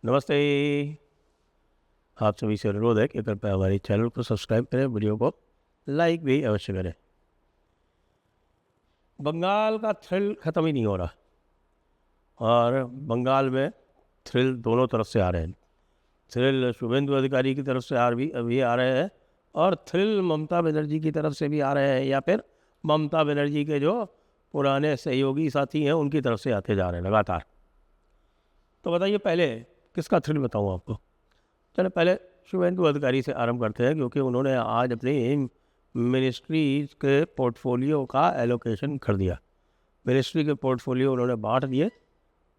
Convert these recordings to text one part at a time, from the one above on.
नमस्ते। आप सभी से अनुरोध है कि कृपया हमारे चैनल को सब्सक्राइब करें, वीडियो को लाइक भी अवश्य करें। बंगाल का थ्रिल ख़त्म ही नहीं हो रहा और बंगाल में थ्रिल दोनों तरफ से आ रहे हैं। थ्रिल शुभेंदु अधिकारी की तरफ से अभी आ रहे हैं और थ्रिल ममता बनर्जी की तरफ से भी आ रहे हैं, या फिर ममता बनर्जी के जो पुराने सहयोगी साथी हैं उनकी तरफ से आते जा रहे हैं लगातार। तो बताइए, पहले किसका थ्रिल बताऊँ आपको? चलो पहले शुभेंदु अधिकारी से आरंभ करते हैं, क्योंकि उन्होंने आज अपनी मिनिस्ट्रीज के पोर्टफोलियो का एलोकेशन कर दिया। मिनिस्ट्री के पोर्टफोलियो उन्होंने बांट दिए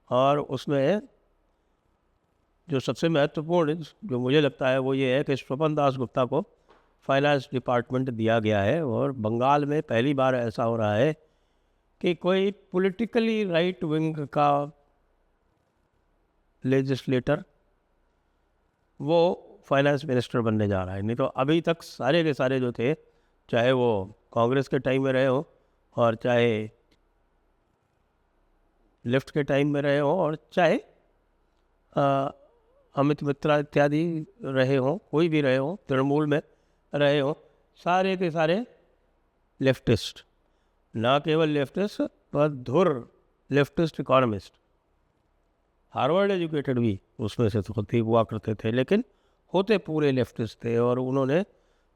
और उसमें जो सबसे महत्वपूर्ण जो मुझे लगता है वो ये है कि स्वपन दास गुप्ता को फाइनेंस डिपार्टमेंट दिया गया है। और बंगाल में पहली बार ऐसा हो रहा है कि कोई पॉलिटिकली राइट विंग का लेजिस्लेटर वो फाइनेंस मिनिस्टर बनने जा रहा है। नहीं तो अभी तक सारे के सारे जो थे, चाहे वो कांग्रेस के टाइम में रहे हो और चाहे लेफ्ट के टाइम में रहे हो और चाहे अमित मित्रा इत्यादि रहे हो, कोई भी रहे हो, तृणमूल में रहे हो, सारे के सारे लेफ्टिस्ट, ना केवल लेफ्टिस्ट पर धुर लेफ्टिस्ट इकोनॉमिस्ट, हार्वर्ड एजुकेटेड भी उसमें से होते हुआ करते थे, लेकिन होते पूरे लेफ्टिस्ट थे। और उन्होंने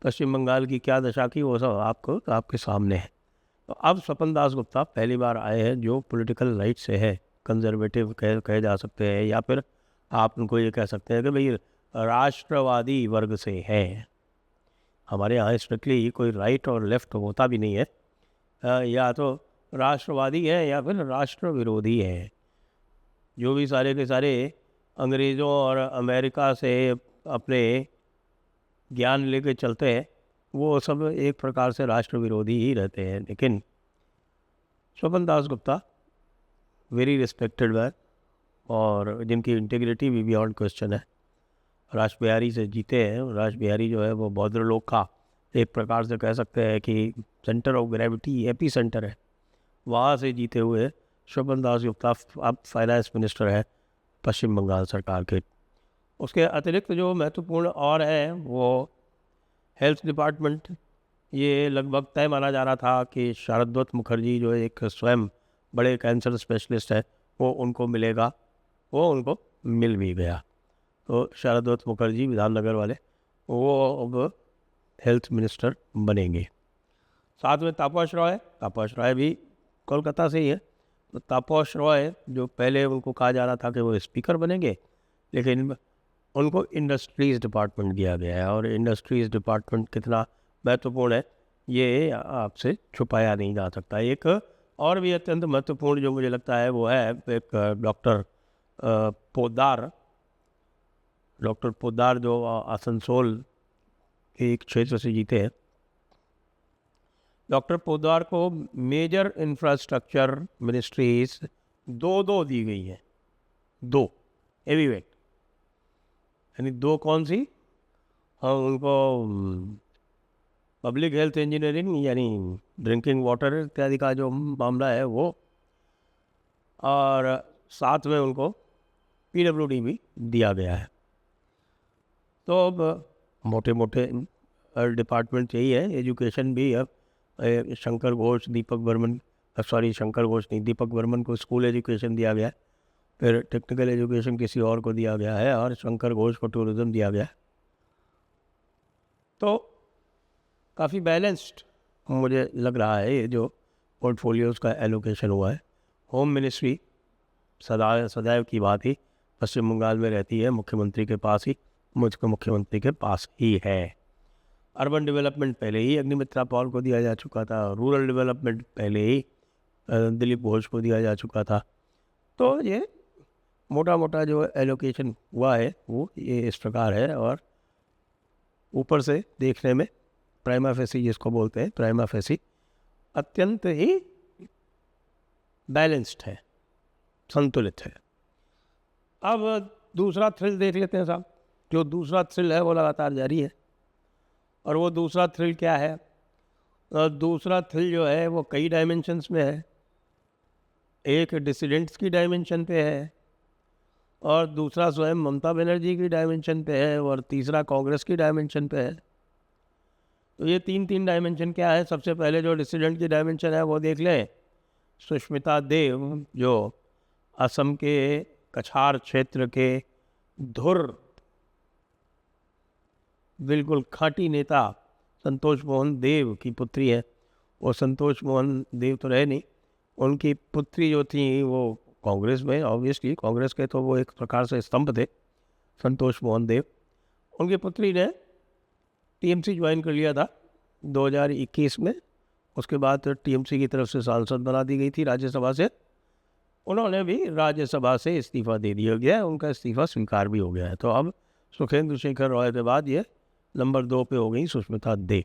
पश्चिम बंगाल की क्या दशा की वो सब आपके सामने है। तो अब स्वपन दास गुप्ता पहली बार आए हैं जो पॉलिटिकल राइट से है, कंजर्वेटिव कहे जा सकते हैं, या फिर आप उनको ये कह सकते हैं कि भाई राष्ट्रवादी वर्ग से हैं। हमारे यहाँ स्ट्रिक्टली कोई राइट और लेफ्ट होता भी नहीं है, या तो राष्ट्रवादी है या फिर राष्ट्र विरोधी है। जो भी सारे के सारे अंग्रेज़ों और अमेरिका से अपने ज्ञान लेके चलते हैं वो सब एक प्रकार से राष्ट्र विरोधी ही रहते हैं। लेकिन Swapan Das Gupta very respected man और जिनकी इंटीग्रिटी भी बियॉन्ड क्वेश्चन है। रास बिहारी से जीते हैं। रास बिहारी जो है वो बौद्ध लोग का एक प्रकार से कह सकते हैं कि centre of gravity, AP centre है, वहाँ से जीते हुए स्वपन दास गुप्ता अब फाइनेंस मिनिस्टर है पश्चिम बंगाल सरकार के। उसके अतिरिक्त जो महत्वपूर्ण और है वो हेल्थ डिपार्टमेंट। ये लगभग तय माना जा रहा था कि शारदत्त मुखर्जी जो एक स्वयं बड़े कैंसर स्पेशलिस्ट है वो उनको मिलेगा, वो उनको मिल भी गया। तो शारदत्त मुखर्जी विधाननगर वाले वो अब हेल्थ मिनिस्टर बनेंगे। साथ में तापस रॉय भी कोलकाता से ही है। तो तापस रॉय जो पहले उनको कहा जा रहा था कि वो स्पीकर बनेंगे, लेकिन उनको इंडस्ट्रीज़ डिपार्टमेंट दिया गया है। और इंडस्ट्रीज़ डिपार्टमेंट कितना महत्वपूर्ण है ये आपसे छुपाया नहीं जा सकता। एक और भी अत्यंत महत्वपूर्ण जो मुझे लगता है वो है एक डॉक्टर पोद्दार जो आसनसोल के एक क्षेत्र से जीते हैं। डॉक्टर पोद्दार को मेजर इंफ्रास्ट्रक्चर मिनिस्ट्रीज दो दी गई हैं, दो हेवीवेट। यानी दो कौन सी? हाँ, उनको पब्लिक हेल्थ इंजीनियरिंग यानी ड्रिंकिंग वाटर इत्यादि का जो मामला है वो, और साथ में उनको पीडब्ल्यूडी भी दिया गया है। तो अब मोटे मोटे डिपार्टमेंट यही है। एजुकेशन भी अब शंकर घोष दीपक बर्मन को स्कूल एजुकेशन दिया गया है, फिर टेक्निकल एजुकेशन किसी और को दिया गया है और शंकर घोष को टूरिज़्म दिया गया है। तो काफ़ी बैलेंस्ड मुझे लग रहा है ये जो पोर्टफोलियोज़ का एलोकेशन हुआ है। होम मिनिस्ट्री सदैव की बात ही पश्चिम बंगाल में रहती है, मुख्यमंत्री के पास ही है। अर्बन डेवलपमेंट पहले ही अग्निमित्रा पॉल को दिया जा चुका था, रूरल डेवलपमेंट पहले ही दिलीप घोष को दिया जा चुका था। तो ये मोटा मोटा जो एलोकेशन हुआ है वो ये इस प्रकार है। और ऊपर से देखने में प्राइमा फेसी जिसको बोलते हैं, प्राइमा फेसी अत्यंत ही बैलेंस्ड है, संतुलित है। अब दूसरा थ्रिल देख लेते हैं साहब। जो दूसरा थ्रिल है वो लगातार जारी है। और वो दूसरा थ्रिल क्या है? दूसरा थ्रिल जो है वो कई डायमेंशंस में है। एक डिसिडेंट्स की डायमेंशन पे है, और दूसरा स्वयं ममता बनर्जी की डायमेंशन पे है और तीसरा कांग्रेस की डायमेंशन पे है। तो ये तीन डायमेंशन क्या है? सबसे पहले जो डिसिडेंट की डायमेंशन है वो देख लें। सुष्मिता देव जो असम के कछार क्षेत्र के धुर बिल्कुल खाँटी नेता संतोष मोहन देव की पुत्री है। वो संतोष मोहन देव तो रहे नहीं, उनकी पुत्री जो थी वो कांग्रेस में, ऑब्वियसली कांग्रेस के तो वो एक प्रकार से स्तंभ थे संतोष मोहन देव। उनकी पुत्री ने टीएमसी ज्वाइन कर लिया था 2021 में। उसके बाद टीएमसी की तरफ से सांसद बना दी गई थी राज्यसभा से। उन्होंने भी राज्यसभा से इस्तीफा दे दिया गया है, उनका इस्तीफा स्वीकार भी हो गया है। तो अब सुखेंदु शेखर रॉय के बाद ये नंबर 2 पे हो गई सुष्मिता देव।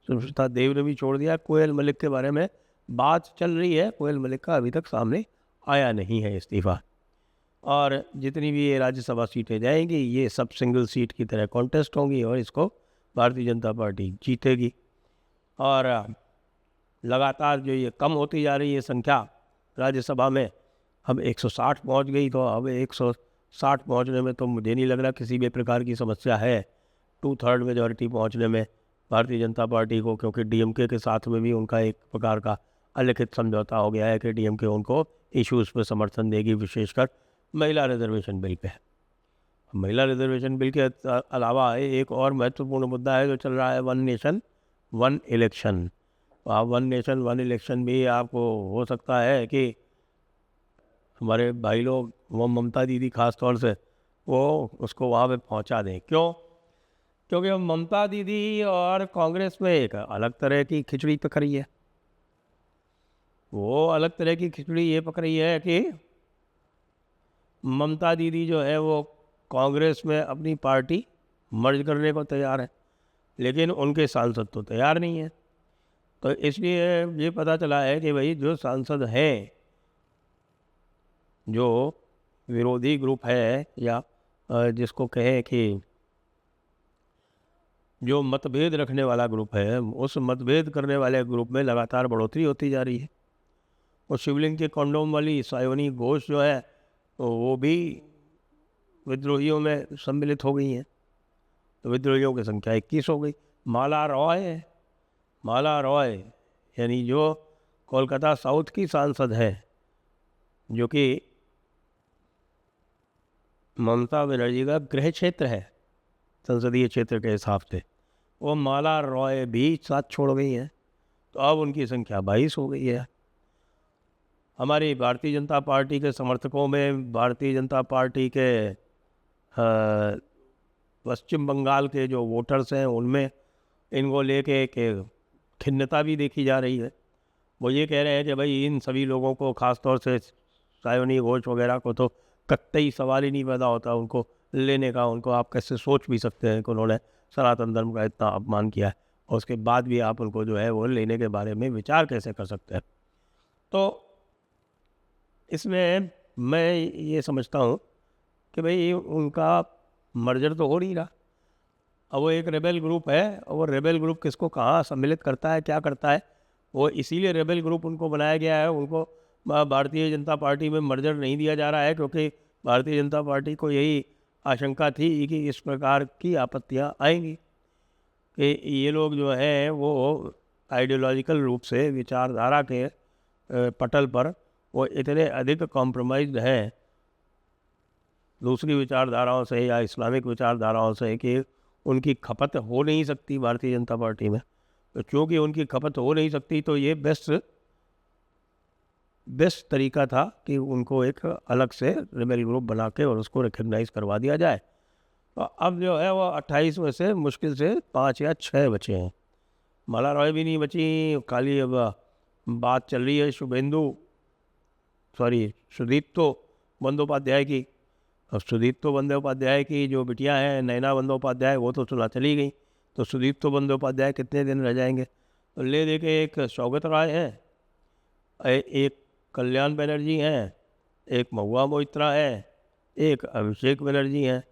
सुष्मिता देव ने भी छोड़ दिया। कोयल मलिक के बारे में बात चल रही है, कोयल मलिक का अभी तक सामने आया नहीं है इस्तीफा। और जितनी भी ये राज्यसभा सीटें जाएंगी ये सब सिंगल सीट की तरह कॉन्टेस्ट होंगी और इसको भारतीय जनता पार्टी जीतेगी। और लगातार जो ये कम होती जा रही है संख्या राज्यसभा में, अब 160 पहुंच गई। तो अब 160 पहुंचने में तो मुझे नहीं लग रहा किसी भी प्रकार की समस्या है 2/3 मेजॉरिटी पहुंचने में भारतीय जनता पार्टी को, क्योंकि डीएमके के साथ में भी उनका एक प्रकार का अलिखित समझौता हो गया है कि डीएमके उनको इश्यूज़ पर समर्थन देगी, विशेषकर महिला रिजर्वेशन बिल पे। महिला रिजर्वेशन बिल के अलावा एक और महत्वपूर्ण मुद्दा है जो चल रहा है, वन नेशन वन इलेक्शन। आप वन नेशन वन इलेक्शन भी आपको हो सकता है कि हमारे भाई लोग, वो ममता दीदी खास तौर से, वो उसको वहाँ पे पहुँचा दें। क्यों? क्योंकि ममता दीदी और कांग्रेस में एक अलग तरह की खिचड़ी पक रही है। वो अलग तरह की खिचड़ी ये पक रही है कि ममता दीदी जो है वो कांग्रेस में अपनी पार्टी मर्ज करने को तैयार है, लेकिन उनके सांसद तो तैयार नहीं है। तो इसलिए ये पता चला है कि भाई जो सांसद हैं, जो विरोधी ग्रुप है या जिसको कहें कि जो मतभेद रखने वाला ग्रुप है, उस मतभेद करने वाले ग्रुप में लगातार बढ़ोतरी होती जा रही है। और शिवलिंग के कॉन्डोम वाली सायोनी घोष जो है तो वो भी विद्रोहियों में सम्मिलित हो गई हैं। तो विद्रोहियों की संख्या 21 हो गई। माला रॉय यानी जो कोलकाता साउथ की सांसद है, जो कि ममता बनर्जी का गृह क्षेत्र है संसदीय क्षेत्र के हिसाब से, वो माला रॉय भी साथ छोड़ गई हैं। तो अब उनकी संख्या 22 हो गई है। हमारी भारतीय जनता पार्टी के समर्थकों में, भारतीय जनता पार्टी के पश्चिम बंगाल के जो वोटर्स हैं उनमें इनको लेके एक खिन्नता भी देखी जा रही है। वो ये कह रहे हैं कि भाई इन सभी लोगों को, ख़ास तौर से सायोनी घोष वगैरह को, तो कतई सवाल ही नहीं पैदा होता उनको लेने का। उनको आप कैसे सोच भी सकते हैं कि उन्होंने सनातन धर्म का इतना अपमान किया है और उसके बाद भी आप उनको जो है वो लेने के बारे में विचार कैसे कर सकते हैं। तो इसमें मैं ये समझता हूँ कि भाई उनका मर्जर तो हो नहीं रहा। अब वो एक रेबेल ग्रुप है और वो रेबेल ग्रुप किसको कहाँ सम्मिलित करता है, क्या करता है, वो इसीलिए रेबेल ग्रुप उनको बनाया गया है। उनको भारतीय जनता पार्टी में मर्जर नहीं दिया जा रहा है क्योंकि भारतीय जनता पार्टी को यही आशंका थी कि इस प्रकार की आपत्तियां आएंगी कि ये लोग जो हैं वो आइडियोलॉजिकल रूप से, विचारधारा के पटल पर वो इतने अधिक कॉम्प्रोमाइज्ड हैं दूसरी विचारधाराओं से या इस्लामिक विचारधाराओं से कि उनकी खपत हो नहीं सकती भारतीय जनता पार्टी में। तो क्योंकि उनकी खपत हो नहीं सकती तो ये बेस्ट तरीका था कि उनको एक अलग से रेबेल ग्रुप बना के और उसको रिकग्नाइज करवा दिया जाए। तो अब जो है वो 28 में से मुश्किल से 5 या 6 बचे हैं। माला रॉय भी नहीं बची। खाली अब बात चल रही है सुदीप्तो बंदोपाध्याय की। अब सुदीप्तो बंदोपाध्याय की जो बिटियां हैं, नैना बंदोपाध्याय, वो तो चुना चली गई। तो सुदीप्तो बंदोपाध्याय कितने दिन रह जाएंगे? तो ले दे के एक सौगत राय हैं, एक कल्याण बनर्जी हैं, एक महुआ मोइत्रा है, एक अभिषेक बनर्जी हैं।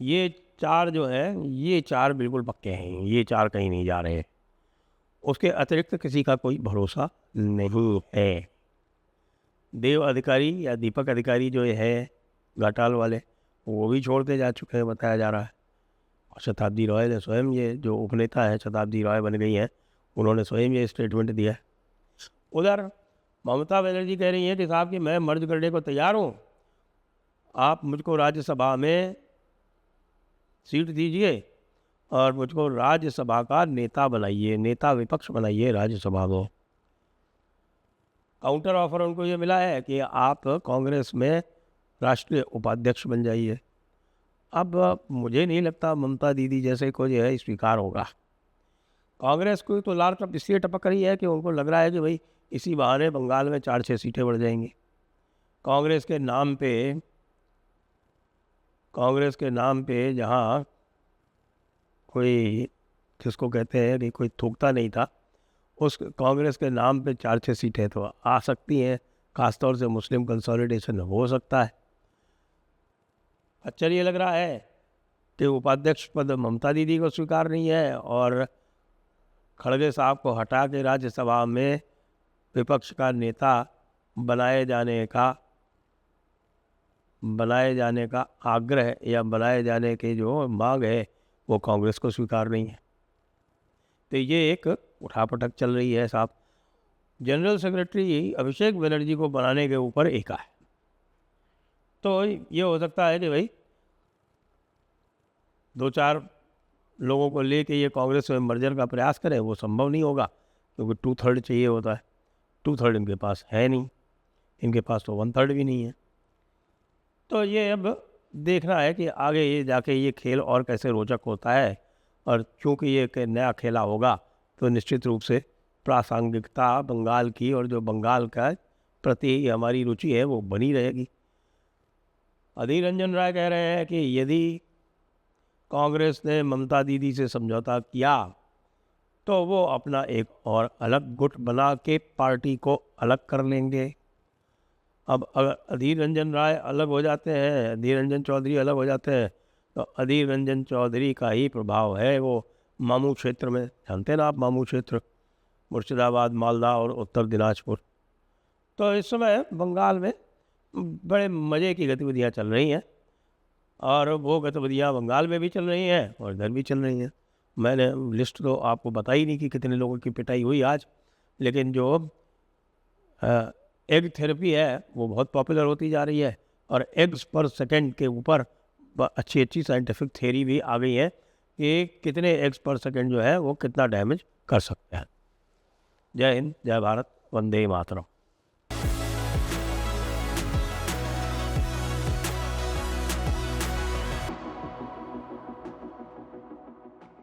ये 4 जो हैं, ये 4 बिल्कुल पक्के हैं, ये 4 कहीं नहीं जा रहे। उसके अतिरिक्त किसी का कोई भरोसा नहीं है। देव अधिकारी या दीपक अधिकारी जो है घाटाल वाले, वो भी छोड़ते जा चुके हैं बताया जा रहा है। और शताब्दी रॉय ने स्वयं, ये जो उपनेता हैं शताब्दी रॉय बन गई हैं, उन्होंने स्वयं ये स्टेटमेंट दिया है। उधर ममता बनर्जी कह रही हैं कि साहब कि मैं मर्ज करने को तैयार हूँ, आप मुझको राज्यसभा में सीट दीजिए और मुझको राज्यसभा का नेता बनाइए, नेता विपक्ष बनाइए राज्यसभा को। काउंटर ऑफर उनको ये मिला है कि आप कांग्रेस में राष्ट्रीय उपाध्यक्ष बन जाइए। अब मुझे नहीं लगता ममता दीदी जैसे को जो है स्वीकार होगा। कांग्रेस को तो लाल टप इसलिए टपक रही है कि उनको लग रहा है कि भाई इसी बहाने बंगाल में 4-6 सीटें बढ़ जाएंगी। कांग्रेस के नाम पे जहाँ कोई, जिसको कहते हैं कि कोई थूकता नहीं था, उस कांग्रेस के नाम पे 4-6 सीटें तो आ सकती हैं, खासतौर से मुस्लिम कंसोलिडेशन हो सकता है। अच्छा ये लग रहा है कि उपाध्यक्ष पद ममता दीदी को स्वीकार नहीं है और खड़गे साहब को हटा के राज्यसभा में विपक्ष का नेता बनाए जाने का आग्रह या बनाए जाने की जो मांग है वो कांग्रेस को स्वीकार नहीं है। तो ये एक उठापटक चल रही है साहब। जनरल सेक्रेटरी अभिषेक बनर्जी को बनाने के ऊपर एका है। तो ये हो सकता है कि भाई 2-4 लोगों को लेके ये कांग्रेस में मर्जर का प्रयास करें, वो संभव नहीं होगा क्योंकि 2/3 चाहिए होता है। 2/3 इनके पास है नहीं, इनके पास तो 1/3 भी नहीं है। तो ये अब देखना है कि आगे ये जाके ये खेल और कैसे रोचक होता है। और चूँकि ये एक नया खेला होगा तो निश्चित रूप से प्रासंगिकता बंगाल की और जो बंगाल का प्रति हमारी रुचि है वो बनी रहेगी। अधीर रंजन राय कह रहे हैं कि यदि कांग्रेस ने ममता दीदी से समझौता किया तो वो अपना एक और अलग गुट बना के पार्टी को अलग कर लेंगे। अब अगर अधीर रंजन राय अलग हो जाते हैं, अधीर रंजन चौधरी अलग हो जाते हैं, तो अधीर रंजन चौधरी का ही प्रभाव है वो मामू क्षेत्र में, जानते हैं ना आप मामू क्षेत्र, मुर्शिदाबाद, मालदा और उत्तर दिनाजपुर। तो इस समय बंगाल में बड़े मज़े की गतिविधियाँ चल रही हैं और वो गतिविधियाँ बंगाल में भी चल रही हैं और इधर भी चल रही हैं। मैंने लिस्ट तो आपको बताई नहीं कि कितने लोगों की पिटाई हुई आज, लेकिन जो एग थेरेपी है वो बहुत पॉपुलर होती जा रही है और एग्स पर सेकंड के ऊपर अच्छी साइंटिफिक थ्योरी भी आ गई है कि कितने एग्स पर सेकंड जो है वो कितना डैमेज कर सकते हैं। जय हिंद, जय भारत, वंदे मातरम।